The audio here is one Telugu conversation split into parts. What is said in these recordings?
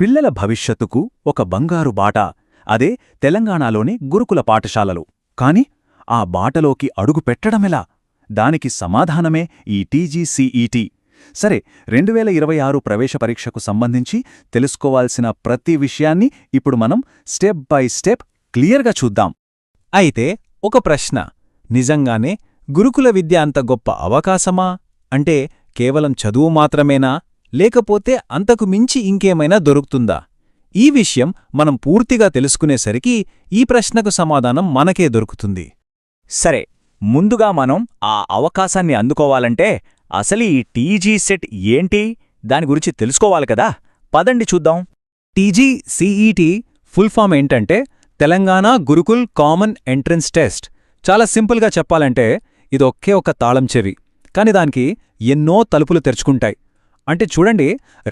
పిల్లల భవిష్యత్తుకు ఒక బంగారు బాట, అదే తెలంగాణలోని గురుకుల పాఠశాలలు. కాని ఆ బాటలోకి అడుగు పెట్టడమెలా? దానికి సమాధానమే ఈ టీజీసీఈటీ. సరే, 2026 ప్రవేశ పరీక్షకు సంబంధించి తెలుసుకోవాల్సిన ప్రతి విషయాన్ని ఇప్పుడు మనం స్టెప్ బై స్టెప్ క్లియర్గా చూద్దాం. అయితే ఒక ప్రశ్న, నిజంగానే గురుకుల విద్య అంత గొప్ప అవకాశమా? అంటే కేవలం చదువు మాత్రమేనా, లేకపోతే అంతకు మించి ఇంకేమైనా దొరుకుతుందా? ఈ విషయం మనం పూర్తిగా తెలుసుకునేసరికి ఈ ప్రశ్నకు సమాధానం మనకే దొరుకుతుంది. సరే, ముందుగా మనం ఆ అవకాశాన్ని అందుకోవాలంటే అసలు ఈ టీజీ సెట్ ఏంటి, దాని గురించి తెలుసుకోవాలి కదా. పదండి చూద్దాం. టీజీసీఈటీ ఫుల్ ఫామ్ ఏంటంటే Telangana Gurukul common entrance test. చాలా సింపుల్గా చెప్పాలంటే ఇది ఒకే ఒక తాళం చెవి, కాని దానికి ఎన్నో తలుపులు తెరుచుకుంటాయి. అంటే చూడండి,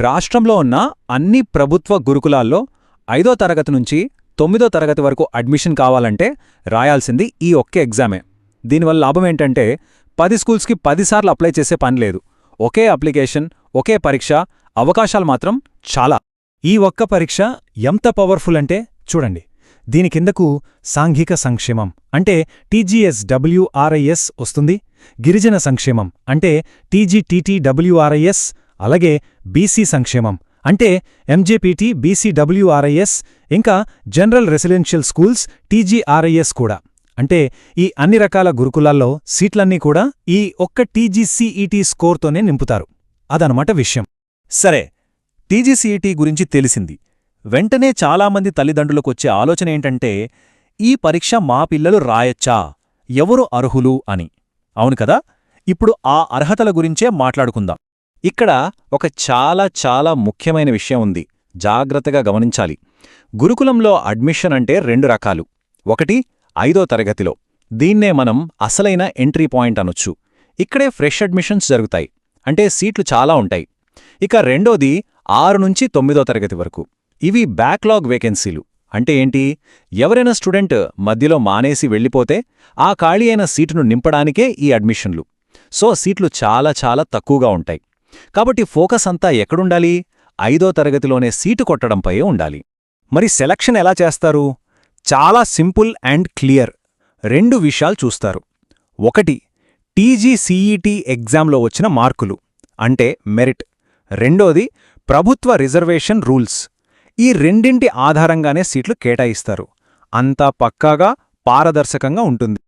రాష్ట్రంలో ఉన్న అన్ని ప్రభుత్వ గురుకులాల్లో 5వ తరగతి నుంచి 9వ తరగతి వరకు అడ్మిషన్ కావాలంటే రాయాల్సింది ఈ ఒక్క ఎగ్జామే. దీనివల్ల లాభమేంటంటే 10 స్కూల్స్కి 10 సార్లు అప్లై చేసే పనిలేదు. ఒకే అప్లికేషన్, ఒకే పరీక్ష, అవకాశాలు మాత్రం చాలా. ఈ ఒక్క పరీక్ష ఎంత పవర్ఫుల్ అంటే చూడండి, దీని కిందకు సాంఘిక సంక్షేమం అంటే టీజీఎస్డబ్ల్యూఆర్ఐఎస్ వస్తుంది, గిరిజన సంక్షేమం అంటే టీజీటీటీడబ్ల్యూఆర్ఐఎస్, అలాగే బీసీ సంక్షేమం అంటే ఎంజేపీటీ బీసీడబ్ల్యూఆర్ఐఎస్, ఇంకా జనరల్ రెసిడెన్షియల్ స్కూల్స్ టీజీఆర్ఐఎస్ కూడా. అంటే ఈ అన్ని రకాల గురుకులాల్లో సీట్లన్నీ కూడా ఈ ఒక్క టీజీసీఈటీ స్కోర్తోనే నింపుతారు. అదనమాట విషయం. సరే, టీజీసీఈటీ గురించి తెలిసింది. వెంటనే చాలామంది తల్లిదండ్రులకొచ్చే ఆలోచనేంటంటే, ఈ పరీక్ష మా పిల్లలు రాయచ్చా, ఎవరు అర్హులు అని. అవును కదా. ఇప్పుడు ఆ అర్హతల గురించే మాట్లాడుకుందాం. ఇక్కడ ఒక చాలా ముఖ్యమైన విషయం ఉంది, జాగ్రత్తగా గమనించాలి. గురుకులంలో అడ్మిషన్ అంటే 2 రకాలు. ఒకటి 5వ తరగతిలో, దీన్నే మనం అసలైన ఎంట్రీ పాయింట్ అనొచ్చు. ఇక్కడే ఫ్రెష్ అడ్మిషన్స్ జరుగుతాయి, అంటే సీట్లు చాలా ఉంటాయి. ఇక రెండోది 6 నుంచి 9వ తరగతి వరకు. ఇవి బ్యాక్లాగ్ వేకెన్సీలు. అంటే ఏంటి, ఎవరైనా స్టూడెంట్ మధ్యలో మానేసి వెళ్ళిపోతే ఆ ఖాళీ అయిన సీటును నింపడానికే ఈ అడ్మిషన్లు. సో సీట్లు చాలా తక్కువగా ఉంటాయి. కాబట్టి ఫోకస్ అంతా ఎక్కడుండాలి? 5వ తరగతిలోనే సీటు కొట్టడంపై ఉండాలి. మరి సెలక్షన్ ఎలా చేస్తారు? చాలా సింపుల్ అండ్ క్లియర్. 2 విషయాలు చూస్తారు. ఒకటి, టీజీసీఈటీ ఎగ్జామ్లో వచ్చిన మార్కులు అంటే మెరిట్. రెండోది, ప్రభుత్వ రిజర్వేషన్ రూల్స్. ఈ రెండింటి ఆధారంగానే సీట్లు కేటాయిస్తారు. అంతా పక్కాగా పారదర్శకంగా ఉంటుంది.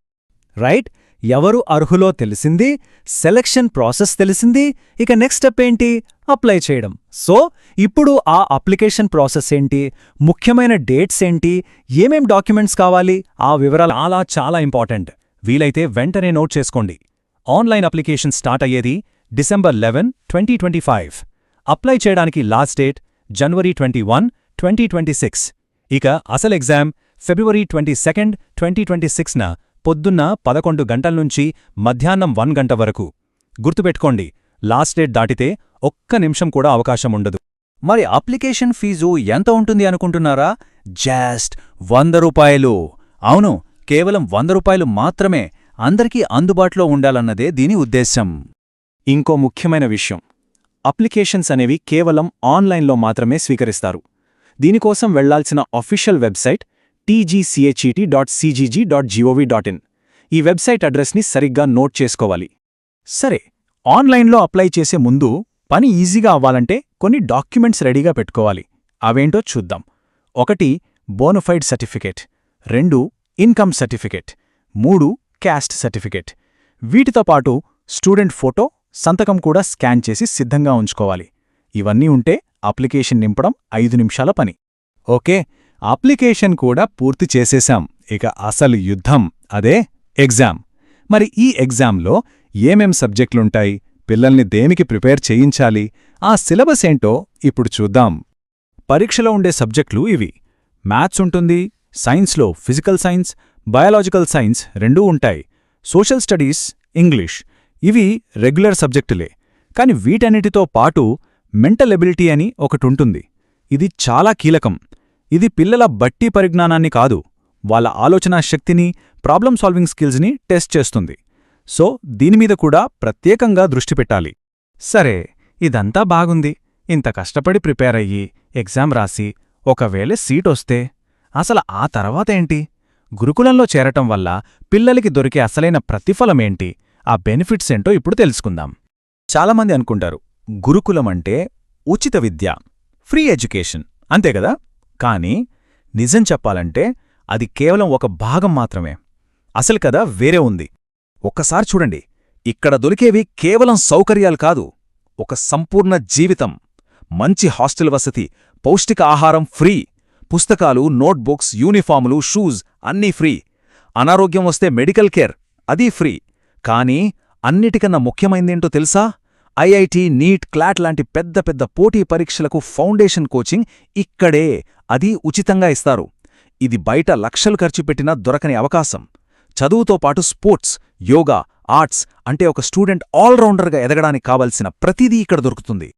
రైట్? ఎవరు అర్హులో తెలిసింది, సెలక్షన్ ప్రాసెస్ తెలిసింది. ఇక నెక్స్ట్ స్టెప్ ఏంటి? అప్లై చేయడం. సో ఇప్పుడు ఆ అప్లికేషన్ ప్రాసెస్ ఏంటి, ముఖ్యమైన డేట్స్ ఏంటి, ఏమేం డాక్యుమెంట్స్ కావాలి, ఆ వివరాలు చాలా ఇంపార్టెంట్. వీలైతే వెంటనే నోట్ చేసుకోండి. ఆన్లైన్ అప్లికేషన్ స్టార్ట్ అయ్యేది December 11, 2025. అప్లై చేయడానికి లాస్ట్ డేట్ January 21, 2026. ఇక అసలు ఎగ్జామ్ February 22, 2026న పొద్దున్న 11 గంటల నుంచి మధ్యాహ్నం 1 గంట వరకు. గుర్తుపెట్టుకోండి, లాస్ట్ డేట్ దాటితే ఒక్క నిమిషం కూడా అవకాశం ఉండదు. మరి అప్లికేషన్ ఫీజు ఎంత ఉంటుంది అనుకుంటున్నారా? జస్ట్ 100 రూపాయలు. అవును, కేవలం 100 రూపాయలు మాత్రమే. అందరికీ అందుబాటులో ఉండాలన్నదే దీని ఉద్దేశం. ఇంకో ముఖ్యమైన విషయం, అప్లికేషన్స్ అనేవి కేవలం ఆన్లైన్లో మాత్రమే స్వీకరిస్తారు. దీనికోసం వెళ్లాల్సిన అఫీషియల్ వెబ్సైట్ tgchet.cgg.gov.in. ఈ వెబ్సైట్ అడ్రస్ని సరిగ్గా నోట్ చేసుకోవాలి. సరే, ఆన్లైన్లో అప్లై చేసే ముందు పని ఈజీగా అవ్వాలంటే కొన్ని డాక్యుమెంట్స్ రెడీగా పెట్టుకోవాలి. అవేంటో చూద్దాం. 1 bona fide certificate, 2 income certificate, 3 caste certificate. వీటితో పాటు స్టూడెంట్ ఫోటో, సంతకం కూడా స్కాన్ చేసి సిద్ధంగా ఉంచుకోవాలి. ఇవన్నీ ఉంటే అప్లికేషన్ నింపడం 5 నిమిషాల పని. ఓకే, అప్లికేషన్ కూడా పూర్తి చేసేశాం. ఇక అసలు యుద్ధం, అదే ఎగ్జామ్. మరి ఈ ఎగ్జామ్లో ఏమేం సబ్జెక్టులుంటాయి, పిల్లల్ని దేనికి ప్రిపేర్ చేయించాలి, ఆ సిలబస్ ఏంటో ఇప్పుడు చూద్దాం. పరీక్షలో ఉండే సబ్జెక్టులు ఇవి. మ్యాథ్స్ ఉంటుంది, సైన్స్లో ఫిజికల్ సైన్స్, బయాలజికల్ సైన్స్ 2 ఉంటాయి. సోషల్ స్టడీస్, ఇంగ్లీష్ ఇవి రెగ్యులర్ సబ్జెక్టులే. కాని వీటన్నిటితో పాటు మెంటల్ ఎబిలిటీ అని ఒకటుంటుంది. ఇది చాలా కీలకం. ఇది పిల్లల బట్టి పరిజ్ఞానాన్ని కాదు, వాళ్ళ ఆలోచనా శక్తిని, ప్రాబ్లమ్ సాల్వింగ్ స్కిల్స్ని టెస్ట్ చేస్తుంది. సో దీనిమీద కూడా ప్రత్యేకంగా దృష్టి పెట్టాలి. సరే, ఇదంతా బాగుంది. ఇంత కష్టపడి ప్రిపేర్ అయ్యి ఎగ్జామ్ రాసి ఒకవేళ సీటొస్తే అసలు ఆ తర్వాతేంటి? గురుకులంలో చేరటం వల్ల పిల్లలకి దొరికే అసలైన ప్రతిఫలమేంటి? ఆ బెనిఫిట్స్ ఏంటో ఇప్పుడు తెలుసుకుందాం. చాలామంది అనుకుంటారు గురుకులమంటే ఉచిత విద్య, ఫ్రీ ఎడ్యుకేషన్, అంతేగదా? కానీ నిజం చెప్పాలంటే అది కేవలం ఒక భాగం మాత్రమే. అసలు కదా వేరే ఉంది. ఒక్కసారి చూడండి, ఇక్కడ దొరికేవి కేవలం సౌకర్యాలు కాదు, ఒక సంపూర్ణ జీవితం. మంచి హాస్టల్ వసతి, పౌష్టిక ఆహారం ఫ్రీ, పుస్తకాలు, నోట్బుక్స్, యూనిఫాములు, షూస్ అన్నీ ఫ్రీ. అనారోగ్యం వస్తే మెడికల్ కేర్, అదీ ఫ్రీ. కానీ అన్నిటికన్నా ముఖ్యమైందేంటో తెలుసా? ఐఐటి, నీట్, క్లాట్ లాంటి పెద్ద పెద్ద పోటీ పరీక్షలకు ఫౌండేషన్ కోచింగ్ ఇక్కడే, అదీ ఉచితంగా ఇస్తారు. ఇది బయట లక్షలు ఖర్చు పెట్టినా దొరకని అవకాశం. చదువుతో పాటు స్పోర్ట్స్, యోగా, ఆర్ట్స్ అంటే ఒక స్టూడెంట్ ఆల్రౌండర్గా ఎదగడానికి కావలసిన ప్రతిదీ ఇక్కడ దొరుకుతుంది.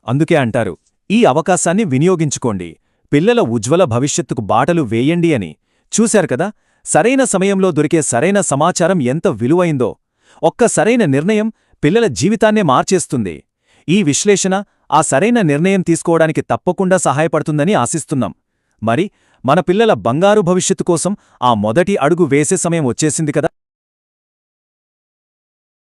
అందుకే అంటారు, ఈ అవకాశాన్ని వినియోగించుకోండి, పిల్లల ఉజ్వల భవిష్యత్తుకు బాటలు వేయండి అని. చూశారు కదా, సరైన సమయంలో దొరికే సరైన సమాచారం ఎంత విలువైందో. ఒక్క సరైన నిర్ణయం పిల్లల జీవితాన్నే మార్చేస్తుంది. ఈ విశ్లేషణ ఆ సరైన నిర్ణయం తీసుకోవడానికి తప్పకుండా సహాయపడుతుందని ఆశిస్తున్నాం. మరి మన పిల్లల బంగారు భవిష్యత్తు కోసం ఆ మొదటి అడుగు వేసే సమయం వచ్చేసింది కదా.